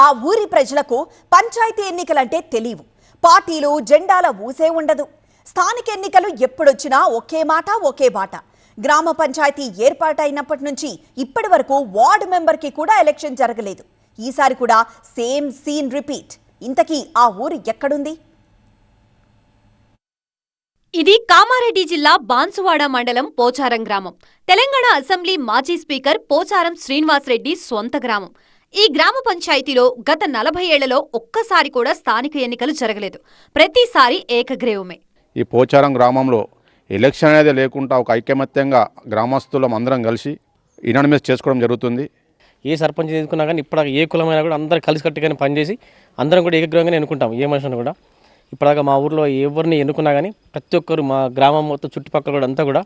ఆ ఊరి ప్రజలకు పంచాయతీ ఎన్నికలంటే తెలియవు. పార్టీలు జెండాల ఊసే ఉండదు. స్థానిక ఎన్నికలు ఎప్పుడొచ్చినా ఒకే మాట ఒకే బాట. గ్రామ పంచాయతీ ఏర్పాటైనప్పటి నుంచి ఇప్పటి వరకు వార్డు మెంబర్కి కూడా ఎలక్షన్ జరగలేదు. ఈసారి కూడా సేమ్ సీన్ రిపీట్. ఇంతకీ ఆ ఊరు ఎక్కడుంది? ఇది కామారెడ్డి జిల్లా బాన్సువాడ మండలం పోచారం గ్రామం. తెలంగాణ అసెంబ్లీ మాజీ స్పీకర్ పోచారం శ్రీనివాసరెడ్డి సొంత గ్రామం. ఈ గ్రామ పంచాయతీలో గత 40 ఏళ్లలో ఒక్కసారి కూడా స్థానిక ఎన్నికలు జరగలేదు. ప్రతిసారి ఏకగ్రీవమే. ఈ పోచారం గ్రామంలో ఎలక్షన్ అనేది లేకుండా ఒక ఐకమత్యంగా గ్రామస్తులం అందరం కలిసి యునానిమస్ చేసుకోవడం జరుగుతుంది. ఏ సర్పంచ్ ఎన్నుకున్నా కానీ ఇప్పుడు ఏ కులమైనా కూడా అందరం కలిసికట్టుగానే పనిచేసి అందరం కూడా ఏకగ్రీవంగానే ఎన్నుకుంటాం. ఏ మనిషిని కూడా ఇప్పటిదాకా మా ఊర్లో ఎవరిని ఎన్నుకున్నా కానీ ప్రతి ఒక్కరు మా గ్రామం మొత్తం చుట్టుపక్కల కూడా అంతా కూడా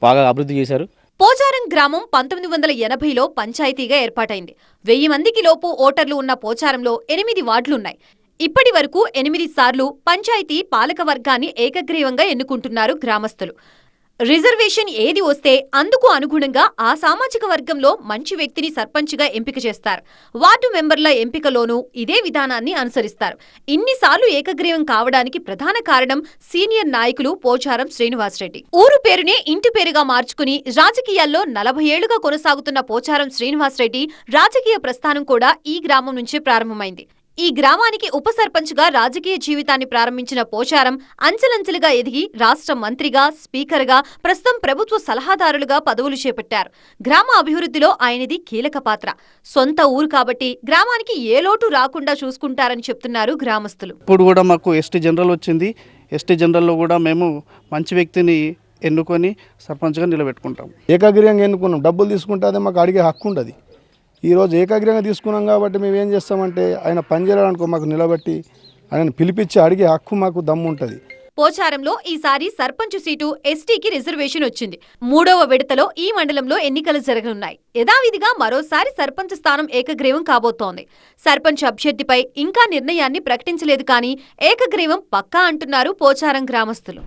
బాగా అభివృద్ధి చేశారు. పోచారం గ్రామం 1980లో పంచాయతీగా ఏర్పాటైంది. 1000 మందికి లోపు ఓటర్లు ఉన్న పోచారంలో 8 వార్డులున్నాయి. ఇప్పటి వరకు 8 సార్లు పంచాయతీ పాలక వర్గాన్ని ఏకగ్రీవంగా ఎన్నుకుంటున్నారు గ్రామస్తులు. రిజర్వేషన్ ఏది వస్తే అందుకు అనుగుణంగా ఆ సామాజిక వర్గంలో మంచి వ్యక్తిని సర్పంచ్గా ఎంపిక చేస్తారు. వార్డు మెంబర్ల ఎంపికలోనూ ఇదే విధానాన్ని అనుసరిస్తారు. ఇన్నిసార్లు ఏకగ్రీవం కావడానికి ప్రధాన కారణం సీనియర్ నాయకులు పోచారం శ్రీనివాసరెడ్డి. ఊరు పేరునే ఇంటి పేరుగా మార్చుకుని రాజకీయాల్లో 40 ఏళ్లుగా కొనసాగుతున్న పోచారం శ్రీనివాసరెడ్డి రాజకీయ ప్రస్థానం కూడా ఈ గ్రామం నుంచే ప్రారంభమైంది. ఈ గ్రామానికి ఉప సర్పంచ్గా రాజకీయ జీవితాన్ని ప్రారంభించిన పోచారం అంచెలంచెలుగా ఎదిగి రాష్ట్ర మంత్రిగా, స్పీకర్గా, ప్రస్తుతం ప్రభుత్వ సలహాదారులుగా పదవులు చేపట్టారు. గ్రామ అభివృద్ధిలో ఆయనది కీలక పాత్ర. సొంత ఊరు కాబట్టి గ్రామానికి ఏ లోటు రాకుండా చూసుకుంటారని చెప్తున్నారు గ్రామస్తులు. ఇప్పుడు కూడా మాకు ఎస్టీ జనరల్ వచ్చింది. ఎస్టీ జనరల్లో కూడా మేము మంచి వ్యక్తిని ఎన్నుకొని సర్పంచ్గా నిలబెట్టుకుంటాం. ఏకాగ్రీయంగా ఎన్నుకున్నాం. డబ్బులు తీసుకుంటే అదే మాకు అడిగే హక్కు ఉండదు. ఈరోజు ఏకాగ్రీయంగా తీసుకున్నాం కాబట్టి మేము ఏం చేస్తామంటే ఆయన పనిచేయడానికో మాకు నిలబెట్టి ఆయన పిలిపించి అడిగే హక్కు మాకు దమ్ము ఉంటుంది. పోచారంలో ఈసారి సర్పంచ్ సీటు ఎస్టీకి రిజర్వేషన్ వచ్చింది. 3వ విడతలో ఈ మండలంలో ఎన్నికలు జరగనున్నాయి. యథావిధిగా మరోసారి సర్పంచ్ స్థానం ఏకగ్రీవం కాబోతోంది. సర్పంచ్ అభ్యర్థిపై ఇంకా నిర్ణయాన్ని ప్రకటించలేదు కానీ ఏకగ్రీవం పక్కా అంటున్నారు పోచారం గ్రామస్తులు.